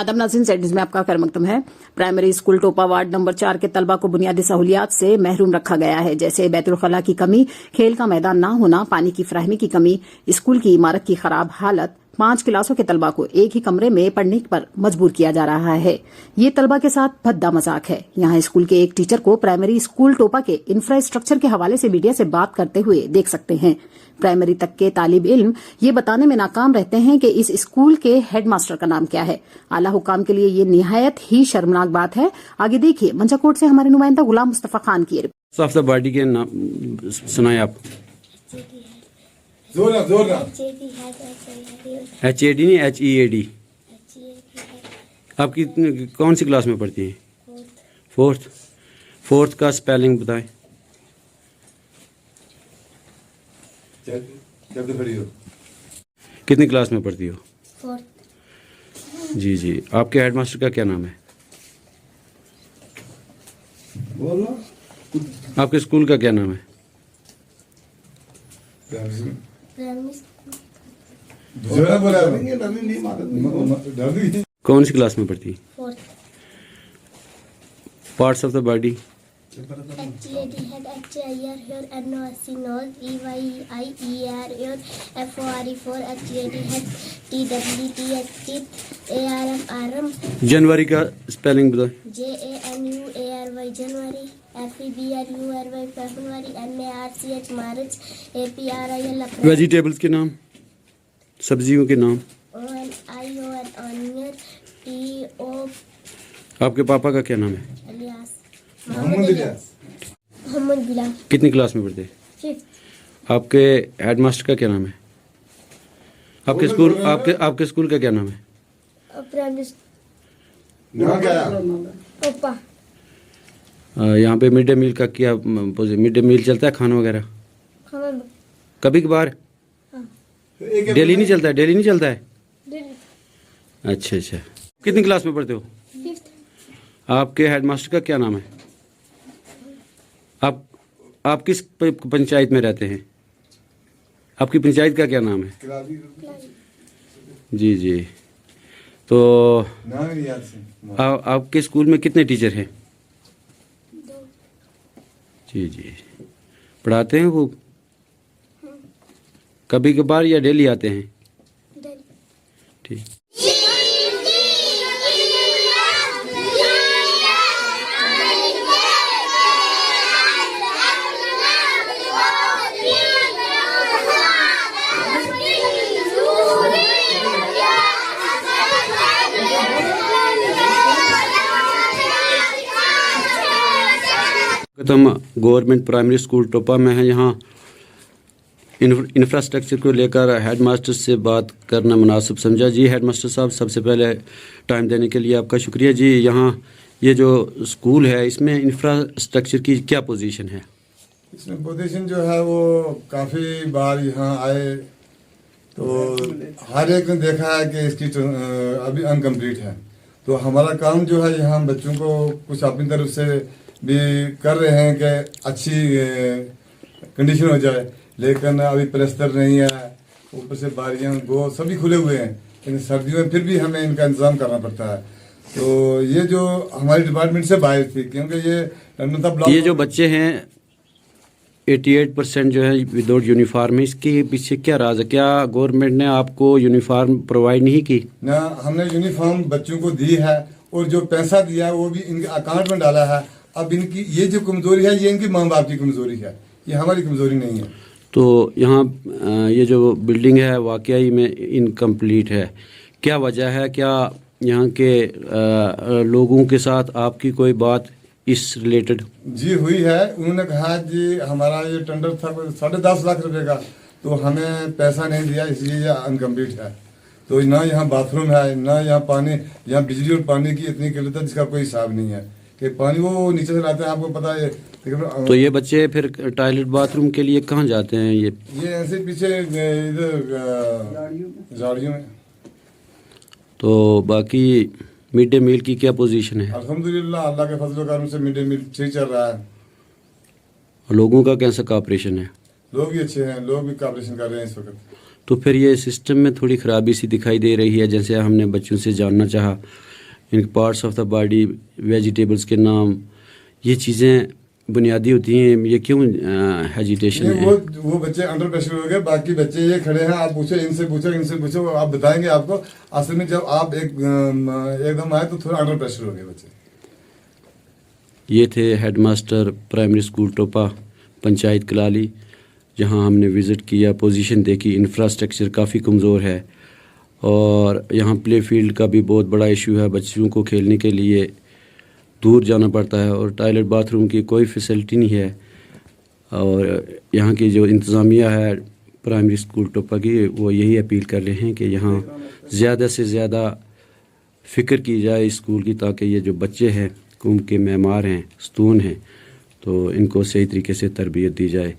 आदम नाज़रीन, set news में आपका खैर मकदम है। प्राइमरी स्कूल टोपा वार्ड नंबर 4 के तलबा को बुनियादी सहूलियात से महरूम रखा गया है, जैसे बैतुल खला की कमी, खेल का मैदान न होना, पानी की फराहमी की कमी, स्कूल की इमारत की खराब हालत। 5 क्लासों के तलबा को एक ही कमरे में पढ़ने पर मजबूर किया जा रहा है। ये तलबा के साथ भद्दा मजाक है। यहाँ स्कूल के एक टीचर को प्राइमरी स्कूल टोपा के इंफ्रास्ट्रक्चर के हवाले से मीडिया से बात करते हुए देख सकते हैं। प्राइमरी तक के तालिब इल्म ये बताने में नाकाम रहते हैं कि इस स्कूल के हेडमास्टर का नाम क्या है। आला हुकाम के लिए ये निहायत ही शर्मनाक बात है। आगे देखिए मंचाकोट से हमारे नुमाइंदा गुलाम मुस्तफा खान की रिपोर्ट। बॉडी के नाम सुनाए आप। HAD नहीं HEAD। आपकी कौन सी क्लास में पढ़ती हैं? फोर्थ का स्पेलिंग बताएं। कितनी क्लास में पढ़ती हो? 4th। जी। आपके हेडमास्टर का क्या नाम है? आपके स्कूल का क्या नाम है? कौन सी क्लास में पढ़ती? 4th। Parts of the body. HAD head, HIR hair, NOSC nose, EYEI EAR ear, FORE for HAD head, TWT teeth, ARM arm, जनवरी का स्पेलिंग बताएं। JANUARY January, FEBRURY February, MARCH March, APRIL April, vegetables के नाम, सब्जियों के नाम। ONION onion, TO आपके पापा का क्या नाम है? alias मोहम्मद गुलाम। कितनी क्लास में पढ़ते हैं? 5th। आपके हेडमास्टर का क्या नाम है? आपके स्कूल का क्या नाम है? प्राइमरी ओपा। यहाँ पे मिड डे मील का क्या मिड डे मील चलता है, खाना वगैरह? कभी कभार, डेली नहीं चलता है? डेली नहीं चलता है। अच्छा। कितनी क्लास में पढ़ते हो? 5th। आपके हेडमास्टर का क्या नाम है? आप किस पंचायत में रहते हैं? आपकी पंचायत का क्या नाम है? जी। तो आपके स्कूल में कितने टीचर हैं? 2। जी। पढ़ाते हैं वो कभी कभार या डेली आते हैं? ठीक। हम गवर्नमेंट प्राइमरी स्कूल टोपा में हैं। यहाँ इंफ्रास्ट्रक्चर को लेकर हेडमास्टर से बात करना मुनासिब समझा। जी हेडमास्टर साहब, सबसे पहले टाइम देने के लिए आपका शुक्रिया। जी, यहाँ ये जो स्कूल है इसमें इंफ्रास्ट्रक्चर की क्या पोजीशन है? इसमें पोजीशन जो है वो काफ़ी बार यहाँ आए तो हर एक ने देखा है कि इसकी अभी अनकम्प्लीट है। तो हमारा काम जो है यहाँ बच्चों को कुछ अपनी तरफ से भी कर रहे हैं कि अच्छी कंडीशन हो जाए, लेकिन अभी प्लस्तर नहीं है, ऊपर से बारियां गो सभी खुले हुए हैं, लेकिन सर्दियों में फिर भी हमें इनका इंतजाम करना पड़ता है। तो ये जो हमारे डिपार्टमेंट से बाहर थी, क्योंकि ये जो बच्चे हैं 88% जो है विदाउट यूनिफॉर्म है, इसके पीछे क्या राज है? क्या गवर्नमेंट ने आपको यूनिफॉर्म प्रोवाइड नहीं की? ना, हमने यूनिफॉर्म बच्चों को दी है और जो पैसा दिया है वो भी इनके अकाउंट में डाला है। अब इनकी ये जो कमजोरी है ये इनके माँ बाप की कमजोरी है, ये हमारी कमजोरी नहीं है। तो यहाँ ये जो बिल्डिंग है वाकई में इनकम्प्लीट है, क्या वजह है? क्या यहाँ के लोगों के साथ आपकी कोई बात इस रिलेटेड? जी हुई है। उन्होंने कहा जी हमारा ये टेंडर था 10.5 लाख रुपए का, तो हमें पैसा नहीं दिया, इसलिए ये अनकम्प्लीट है। तो ना यहाँ बाथरूम है, ना यहाँ पानी, यहाँ बिजली और पानी की इतनी किल्लत है जिसका कोई हिसाब नहीं है कि पानी वो नीचे से लाते हैं, आपको पता है। तो ये बच्चे फिर टॉयलेट बाथरूम के लिए कहाँ जाते हैं? ये ऐसे पीछे इधर झाड़ियों में। तो बाकी मिड डे मील की क्या पोजीशन है? अल्हम्दुलिल्लाह अल्लाह के फजल करम से मिड डे मील ठीक चल रहा है। लोगों का कैसा कॉपरेशन है? लोग भी अच्छे हैं, लोग भी कॉपरेशन कर रहे हैं इस वक्त। तो फिर ये सिस्टम में थोड़ी ख़राबी सी दिखाई दे रही है, जैसे हमने बच्चों से जानना चाहा ان parts of the body, vegetables کے نام، یہ چیزیں بنیادی ہوتی ہیں. یہ کیوں ہیجیٹیشن ہے؟ وہ بچے انڈر پریشر ہو گئے. باقی بچے یہ کھڑے ہیں، آپ پوچھو ان سے پوچھو آپ بتائیں گے آپ کو. اصل میں جب آپ ایک دم آئے تو تھوڑا انڈر پریشر ہو گئے بچے. یہ تھے head master primary school Topa panchayat Kalali, جہاں ہم نے وزٹ کیا، پوزیشن دیکھی. انفراسٹرکچر کافی کمزور ہے اور یہاں پلے فیلڈ کا بھی بہت بڑا ایشو ہے. بچوں کو کھیلنے کے لیے دور جانا پڑتا ہے اور ٹوائلٹ باتھ روم کی کوئی فیسلٹی نہیں ہے. اور یہاں کی جو انتظامیہ ہے پرائمری اسکول ٹوپا کی، وہ یہی اپیل کر رہے ہیں کہ یہاں زیادہ سے زیادہ فکر کی جائے اسکول کی، تاکہ یہ جو بچے ہیں قوم کے معمار ہیں، ستون ہیں، تو ان کو صحیح طریقے سے تربیت دی جائے.